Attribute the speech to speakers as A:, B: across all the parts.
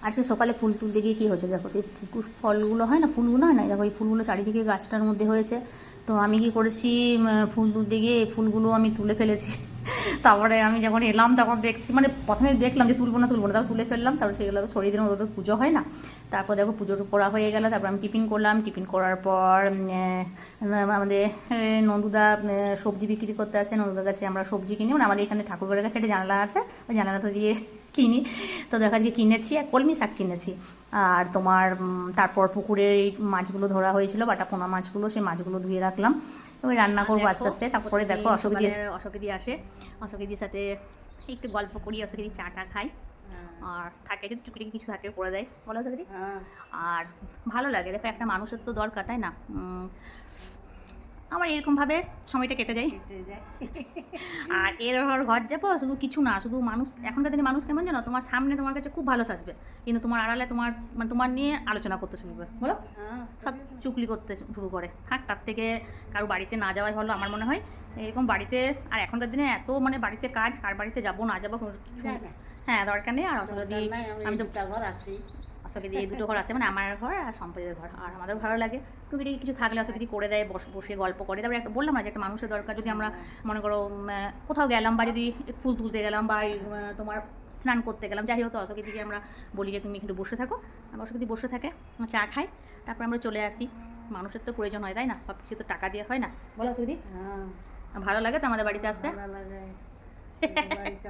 A: আজকে সকালে ফুল তুলতে গিয়ে কী হয়েছে দেখো, সেই ফলগুলো হয় না, ফুলগুলো হয় না, দেখো এই ফুলগুলো চারিদিকে গাছটার মধ্যে হয়েছে। তো আমি কি করেছি, ফুল তুলতে গিয়ে এই ফুলগুলো আমি তুলে ফেলেছি। তারপরে আমি যখন এলাম তখন দেখছি, মানে প্রথমে দেখলাম যে তুলবো না, তারপর তুলে ফেললাম। তারপর সেগুলো সরিয়ে দিলাম, ওদের পুজো হয় না। তারপর দেখো পুজোটা করা হয়ে গেল। তারপর আমি টিফিন করলাম। টিফিন করার পর আমাদের নন্দুদা সবজি বিক্রি করতে আছে, নন্দুদার কাছে আমরা সবজি কিনি। মানে আমাদের এখানে ঠাকুরঘরের কাছে একটা জানালা আছে, ওই জানালাটা দিয়ে কিনি। তো দেখা যায় কিনেছি, আর কলমি শাক কিনেছি। আর তোমার তারপর পুকুরের এই মাছগুলো ধরা হয়েছিল, বাটা পোনা মাছগুলো, সেই মাছগুলো ধুয়ে রাখলাম। ওই রান্না করবো আস্তে আস্তে। তারপরে দেখো অশোকেদি আসে, অশোকেদির সাথে একটু গল্প করি, অশোকেদি চা টা খাই। আর থাকে যদি টুকরি কিছু থাকে করে দেয়, বলো অশোকেদি। আর ভালো লাগে, দেখো একটা মানুষের তো দরকার, তাই না? আমার এরকমভাবে সময়টা কেটে যায়। আর এর ঘর যাবো, শুধু কিছু না, শুধু মানুষ, এখনকার দিনে মানুষ কেমন জানো, তোমার সামনে তোমার কাছে খুব ভালো সাজবে, কিন্তু তোমার আড়ালে তোমার মানে তোমার নিয়ে আলোচনা করতে শুরু করে, বলো, সব চুগলি করতে শুরু করে। থাক, তার থেকে কারো বাড়িতে না যাওয়াই ভালো আমার মনে হয়। এরকম বাড়িতে, আর এখনকার দিনে এত মানে বাড়িতে কাজ, কার বাড়িতে যাবো না যাবো, হ্যাঁ দরকার নেই। আর আমি তো ঘর আছি, অশোকেদি এই দুটো ঘর আছে, মানে আমার ঘর আর সম্পদের ঘর। আর আমাদের ভালো লাগে টুকিটি কিছু থাকলে অশোকেদি করে দেয়, বসে গল্প করে। তারপরে একটা বললাম না যে একটা মানুষের দরকার, যদি আমরা মনে করো কোথাও গেলাম, বা যদি ফুল তুলতে গেলাম, বা তোমার স্নান করতে গেলাম, যাই হোক, তো অশোকেদিকে আমরা বলি যে তুমি একটু বসে থাকো। অশোকেদি বসে থাকে, চা খাই, তারপর আমরা চলে আসি। মানুষের তো প্রয়োজন হয়, তাই না? সব কিছু তো টাকা দিয়ে হয় না, বলো অশোকেদি। ভালো লাগে তো আমাদের বাড়িতে আসতে।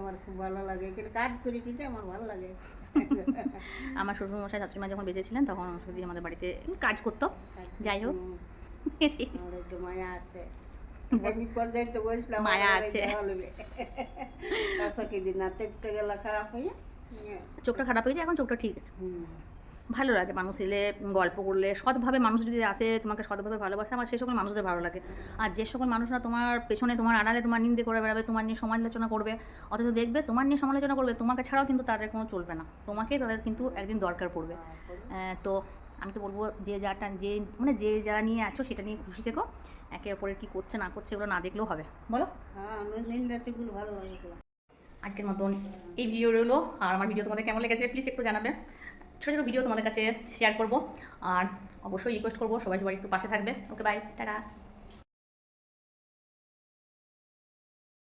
B: আমার খুব ভালো লাগে, কাজ করি কিন্তু আমার ভালো লাগে।
A: আমার শ্বশুরমশাই শাশুড়িমা যখন বেঁচে ছিলেন তখন অশোকদি আমাদের বাড়িতে কাজ করতো। যাই হোক,
B: মায়া আছে, মায়া আছে।
A: চোখটা খারাপ হয়েছে, এখন চোখটা ঠিক আছে। ভালো লাগে মানুষ এলে, গল্প করলে, সৎভাবে মানুষ যদি আসে, তোমাকে সৎভাবে ভালোবাসে, আমার সেই সকল মানুষদের ভালো লাগে। আর যে সকল মানুষরা তোমার পেছনে, তোমার আড়ালে তোমার নিন্দে করে বেড়াবে, তোমার নিয়ে সমালোচনা করবে, অথচ দেখবে তোমার নিয়ে সমালোচনা করবে, তোমাকে ছাড়াও কিন্তু তাদের কোনো চলবে না, তোমাকেই তাদের কিন্তু একদিন দরকার পড়বে। তো আমি তো বলবো, যে মানে যে যা নিয়ে আছো সেটা নিয়ে খুশি থেকো। একে অপরের কী করছে না করছে এগুলো না দেখলেও হবে, বলো।
B: ভালো লাগে।
A: আজকের মতন এই ভিডিও রইলো। আর আমার ভিডিও তোমাদের কেমন লেগেছে প্লিজ একটু জানাবে। ছোটো ছোটো ভিডিও তোমাদের কাছে শেয়ার করবো। আর অবশ্যই রিকোয়েস্ট করবো সবাই একটু পাশে থাকবে। ওকে, বাই, টাটা।